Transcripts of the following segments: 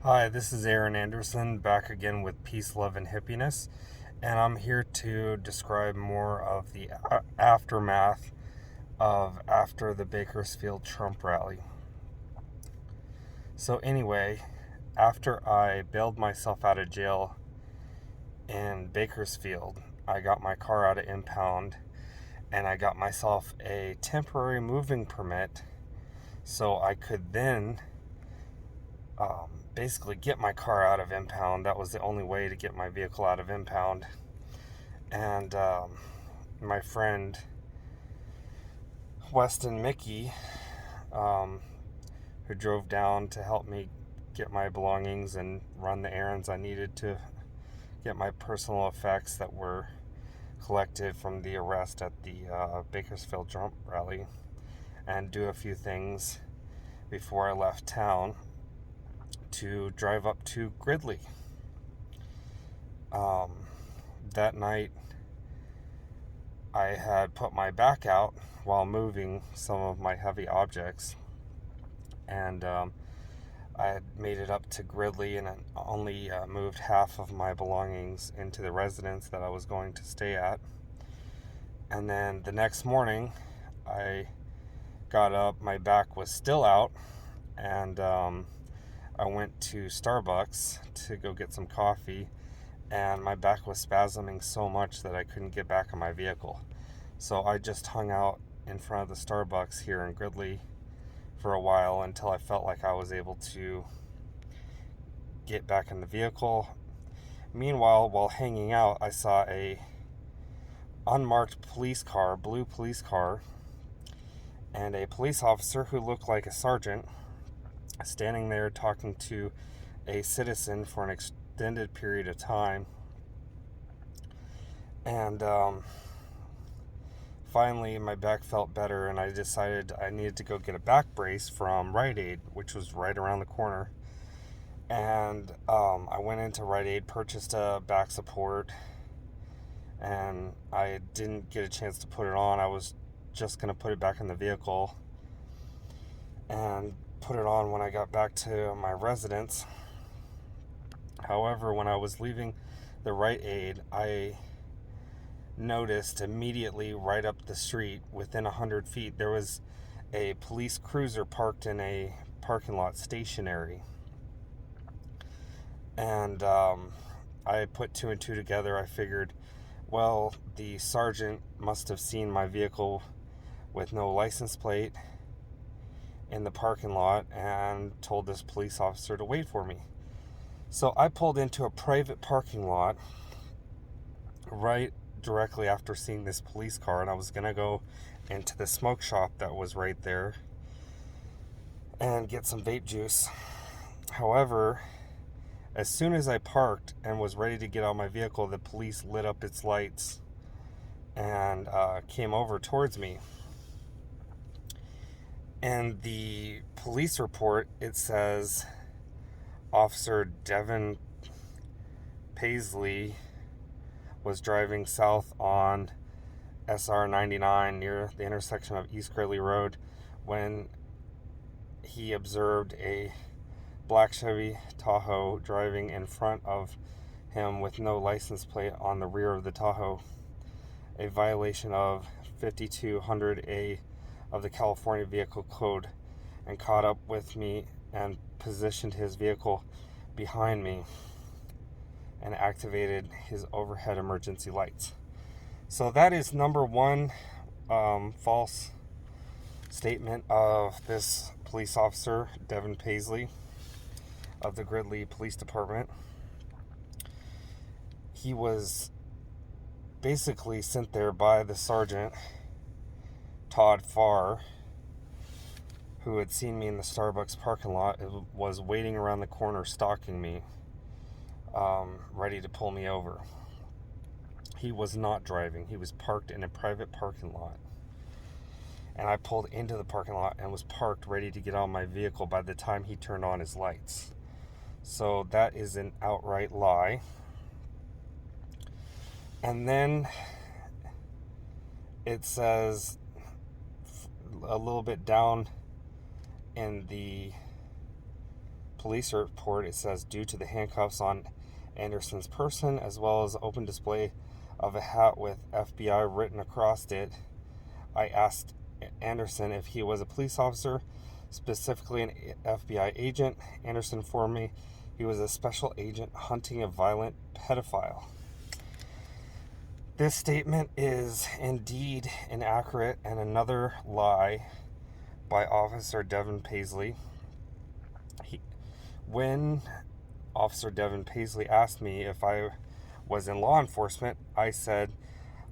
Hi, this is Aaron Anderson back again with Peace, Love, and Hippiness, and I'm here to describe more of the aftermath of after the Bakersfield Trump rally. So, anyway, after I bailed myself out of jail in Bakersfield, I got my car out of impound and I got myself a temporary moving permit so I could then basically get my car out of impound. That was the only way to get my vehicle out of impound. And my friend Weston Mickey, um, who drove down to help me get my belongings and run the errands I needed to get my personal effects that were collected from the arrest at the Bakersfield Trump rally, and do a few things before I left town to drive up to Gridley. Um, that night, I had put my back out while moving some of my heavy objects, and I had made it up to Gridley and only moved half of my belongings into the residence that I was going to stay at. And then the next morning, I got up, my back was still out, and I went to Starbucks to go get some coffee, and my back was spasming so much that I couldn't get back in my vehicle. So I just hung out in front of the Starbucks here in Gridley for a while until I felt like I was able to get back in the vehicle. Meanwhile, while hanging out, I saw a unmarked police car, blue police car, and a police officer who looked like a sergeant standing there talking to a citizen for an extended period of time. And finally, my back felt better, and I decided I needed to go get a back brace from Rite Aid, which was right around the corner. And I went into Rite Aid, purchased a back support, and I didn't get a chance to put it on. I was just going to put it back in the vehicle and put it on when I got back to my residence. However, when I was leaving the Rite Aid, I noticed immediately right up the street, within 100 feet, there was a police cruiser parked in a parking lot stationary. And I put two and two together. I figured, well, the sergeant must have seen my vehicle with no license plate in the parking lot and told this police officer to wait for me. So I pulled into a private parking lot right directly after seeing this police car, and I was going to go into the smoke shop that was right there and get some vape juice. However, as soon as I parked and was ready to get out of my vehicle, the police lit up its lights and came over towards me. And the police report, it says Officer Devin Pasley was driving south on SR 99 near the intersection of East Gridley Road when he observed a black Chevy Tahoe driving in front of him with no license plate on the rear of the Tahoe, a violation of 5200A of the California Vehicle Code, and caught up with me and positioned his vehicle behind me and activated his overhead emergency lights. So that is number one false statement of this police officer, Devin Pasley, of the Gridley Police Department. He was basically sent there by the sergeant, Todd Farr, who had seen me in the Starbucks parking lot, was waiting around the corner stalking me, ready to pull me over. He was not driving. He was parked in a private parking lot. And I pulled into the parking lot and was parked ready to get on my vehicle by the time he turned on his lights. So that is an outright lie. And then it says a little bit down in the police report, it says, due to the handcuffs on Anderson's person, as well as open display of a hat with FBI written across it, I asked Anderson if he was a police officer, specifically an FBI agent. Anderson informed me he was a special agent hunting a violent pedophile. This statement is indeed inaccurate and another lie by Officer Devin Pasley. When Officer Devin Pasley asked me if I was in law enforcement, I said,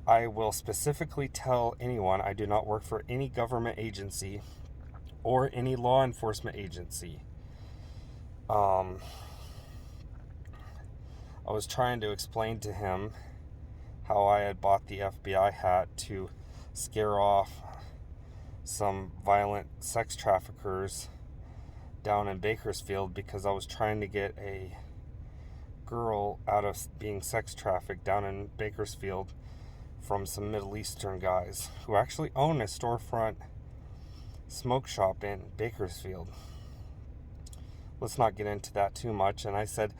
I will specifically tell anyone I do not work for any government agency or any law enforcement agency. I was trying to explain to him how I had bought the FBI hat to scare off some violent sex traffickers down in Bakersfield, because I was trying to get a girl out of being sex trafficked down in Bakersfield from some Middle Eastern guys who actually own a storefront smoke shop in Bakersfield. Let's not get into that too much. And I said,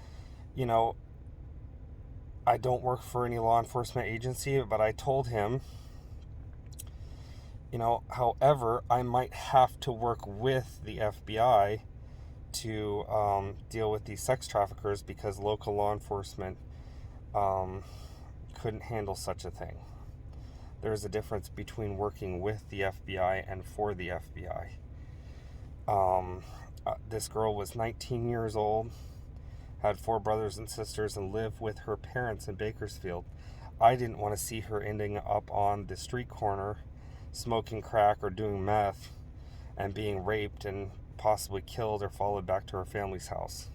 I don't work for any law enforcement agency, but I told him, however, I might have to work with the FBI to deal with these sex traffickers, because local law enforcement couldn't handle such a thing. There's a difference between working with the FBI and for the FBI. This girl was 19 years old, had 4 brothers and sisters, and lived with her parents in Bakersfield. I didn't want to see her ending up on the street corner smoking crack or doing meth and being raped and possibly killed or followed back to her family's house.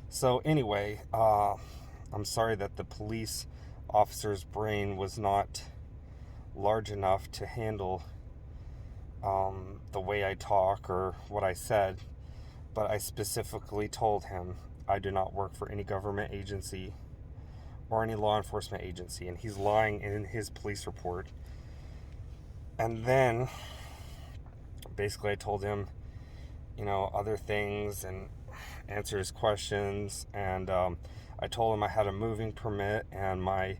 So anyway, I'm sorry that the police officer's brain was not large enough to handle the way I talk or what I said, but I specifically told him I do not work for any government agency or any law enforcement agency, and he's lying in his police report. And then basically I told him, other things and answer his questions. And I told him I had a moving permit and my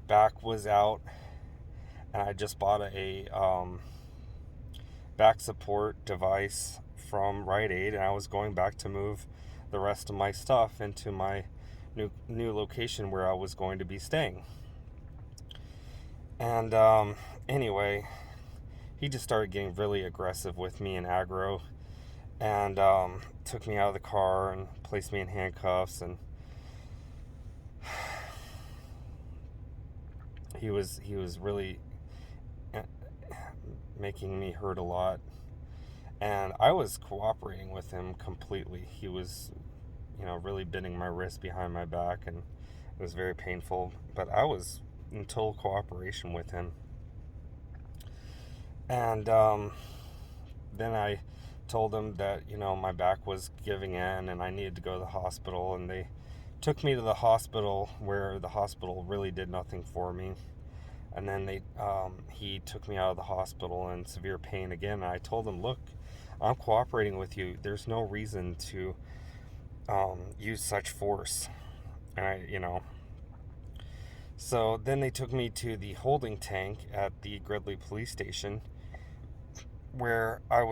back was out, and I just bought a back support device from Rite Aid, and I was going back to move the rest of my stuff into my new location where I was going to be staying. And anyway, he just started getting really aggressive with me and aggro, and took me out of the car and placed me in handcuffs, and he was really making me hurt a lot, and I was cooperating with him completely. He was really bending my wrist behind my back, and it was very painful, but I was in total cooperation with him. And then I told him that my back was giving in and I needed to go to the hospital, and they took me to the hospital, where the hospital really did nothing for me. And then he took me out of the hospital in severe pain again, and I told him, look, I'm cooperating with you. There's no reason to use such force. And so then they took me to the holding tank at the Gridley police station, where I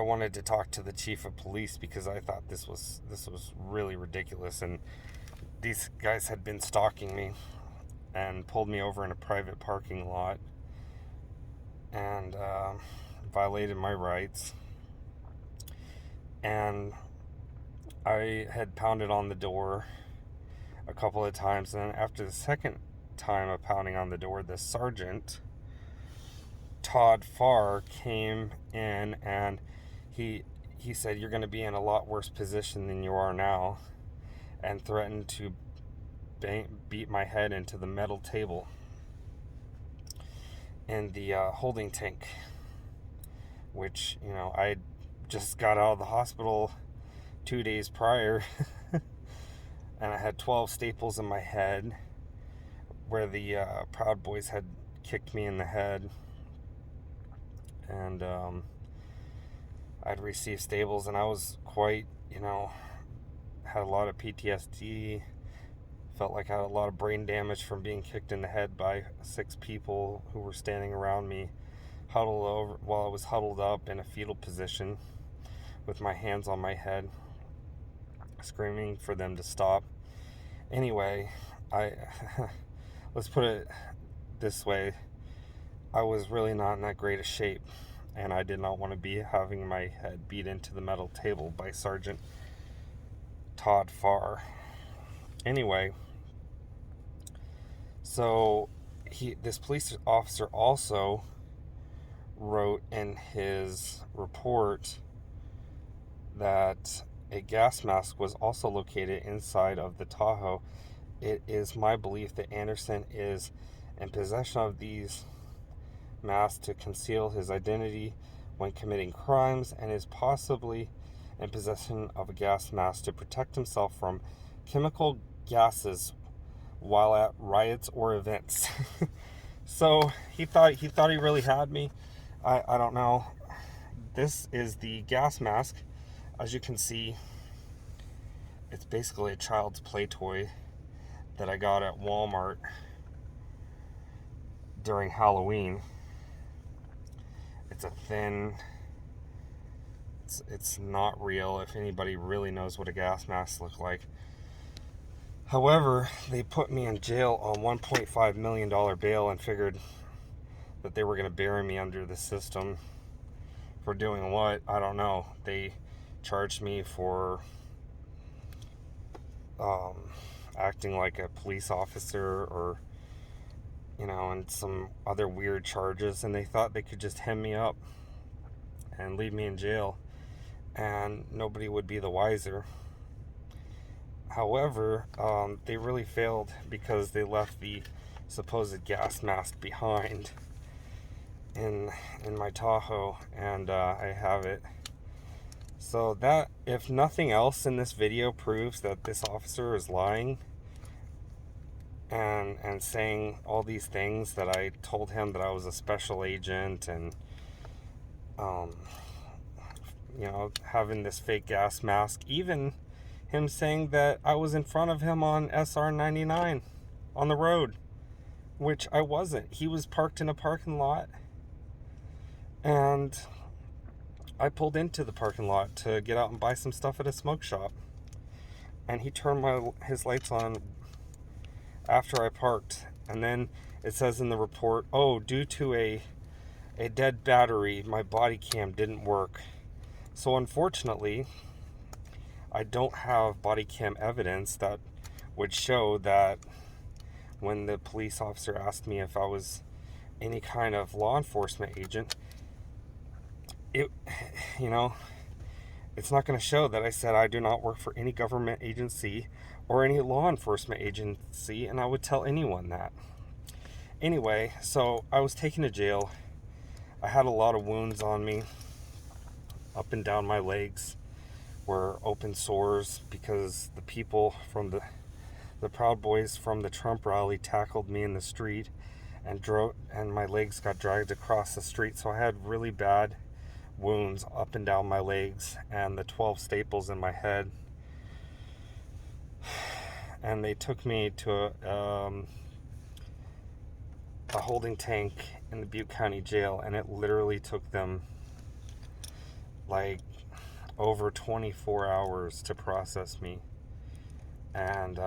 wanted to talk to the chief of police, because I thought this was really ridiculous, and these guys had been stalking me and pulled me over in a private parking lot and violated my rights. And I had pounded on the door a couple of times, and then after the second time of pounding on the door, the sergeant, Todd Farr, came in, and he said, you're going to be in a lot worse position than you are now, and threatened to beat my head into the metal table in the holding tank, which I just got out of the hospital 2 days prior and I had 12 staples in my head where the Proud Boys had kicked me in the head. And had received staples, and I was quite, had a lot of PTSD. Felt like I had a lot of brain damage from being kicked in the head by 6 people who were standing around me, huddled over while I was huddled up in a fetal position with my hands on my head, screaming for them to stop. Anyway, let's put it this way. I was really not in that great a shape, and I did not want to be having my head beat into the metal table by Sergeant Todd Farr. Anyway, so this police officer also wrote in his report that a gas mask was also located inside of the Tahoe. It is my belief that Anderson is in possession of these masks to conceal his identity when committing crimes, and is possibly in possession of a gas mask to protect himself from chemical gases while at riots or events. So he thought he really had me. I don't know. This is the gas mask. As you can see, it's basically a child's play toy that I got at Walmart during Halloween. It's a thin, it's not real, if anybody really knows what a gas mask looks like. However, they put me in jail on $1.5 million bail and figured that they were going to bury me under the system for doing what? I don't know. They charged me for acting like a police officer, or and some other weird charges, and they thought they could just hem me up and leave me in jail and nobody would be the wiser. However, they really failed, because they left the supposed gas mask behind in my Tahoe, and I have it. So that, if nothing else in this video, proves that this officer is lying and saying all these things, that I told him that I was a special agent, and having this fake gas mask. Even him saying that I was in front of him on SR 99 on the road, which I wasn't. He was parked in a parking lot, and I pulled into the parking lot to get out and buy some stuff at a smoke shop, and he turned his lights on after I parked. And then it says in the report, due to a dead battery, my body cam didn't work. So unfortunately, I don't have body cam evidence that would show that when the police officer asked me if I was any kind of law enforcement agent, it's not going to show that I said I do not work for any government agency or any law enforcement agency, and I would tell anyone that. Anyway, so I was taken to jail. I had a lot of wounds on me. Up and down my legs were open sores, because the people from the Proud Boys from the Trump rally tackled me in the street and my legs got dragged across the street. So I had really bad wounds up and down my legs, and the 12 staples in my head. And they took me to a holding tank in the Butte County Jail, and it literally took them like over 24 hours to process me and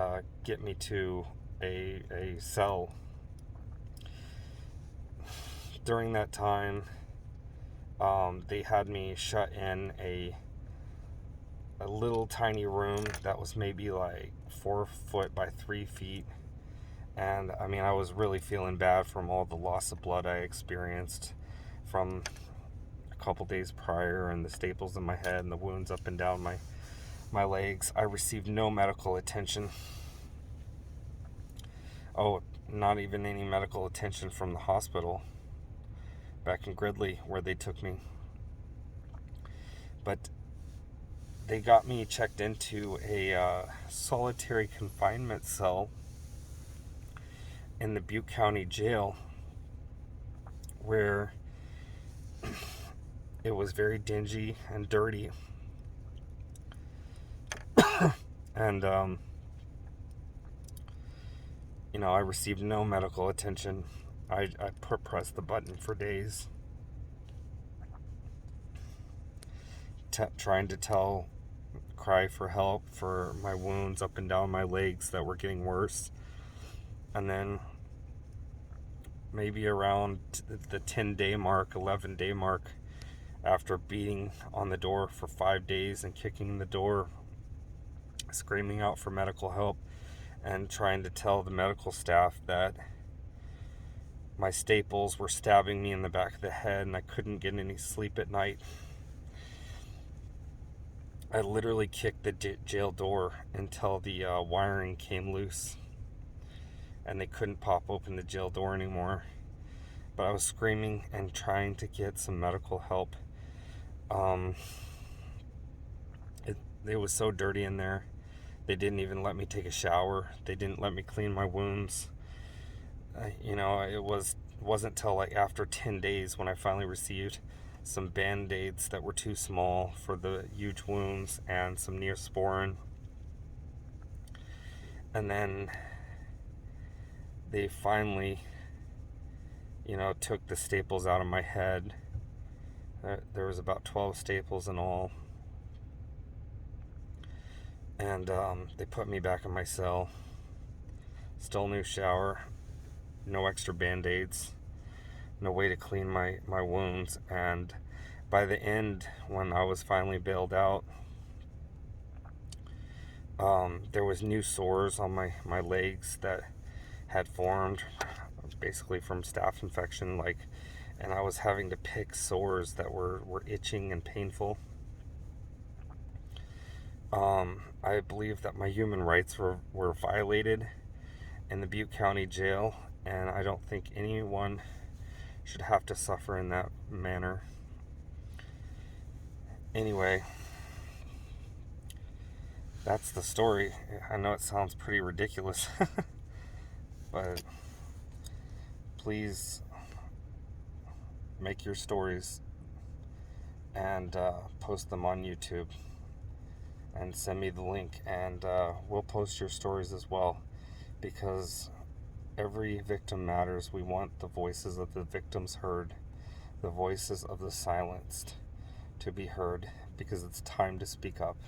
get me to a cell. During that time, they had me shut in a little tiny room that was maybe like 4 foot by 3 feet. And I mean, I was really feeling bad from all the loss of blood I experienced from a couple days prior, and the staples in my head and the wounds up and down my legs. I received no medical attention. Not even any medical attention from the hospital back in Gridley where they took me. But they got me checked into a solitary confinement cell in the Butte County Jail, where it was very dingy and dirty. And, I received no medical attention. I pressed the button for days, trying to cry for help for my wounds up and down my legs that were getting worse. And then maybe around the 10-day mark, 11-day mark, after beating on the door for 5 days and kicking the door, screaming out for medical help, and trying to tell the medical staff that my staples were stabbing me in the back of the head and I couldn't get any sleep at night. I literally kicked the jail door until the wiring came loose and they couldn't pop open the jail door anymore. But I was screaming and trying to get some medical help. It was so dirty in there. They didn't even let me take a shower. They didn't let me clean my wounds. It wasn't till like after 10 days when I finally received some Band-Aids that were too small for the huge wounds and some Neosporin. And then they finally, took the staples out of my head. There was about 12 staples in all. And they put me back in my cell. Still no shower, no extra Band-Aids, no way to clean my wounds. And by the end, when I was finally bailed out, there was new sores on my legs that had formed basically from staph infection, and I was having to pick sores that were itching and painful. I believe that my human rights were violated in the Butte County Jail, and I don't think anyone should have to suffer in that manner. Anyway, that's the story. I know it sounds pretty ridiculous, but please make your stories and post them on YouTube and send me the link, and we'll post your stories as well, because every victim matters. We want the voices of the victims heard, the voices of the silenced to be heard, because it's time to speak up.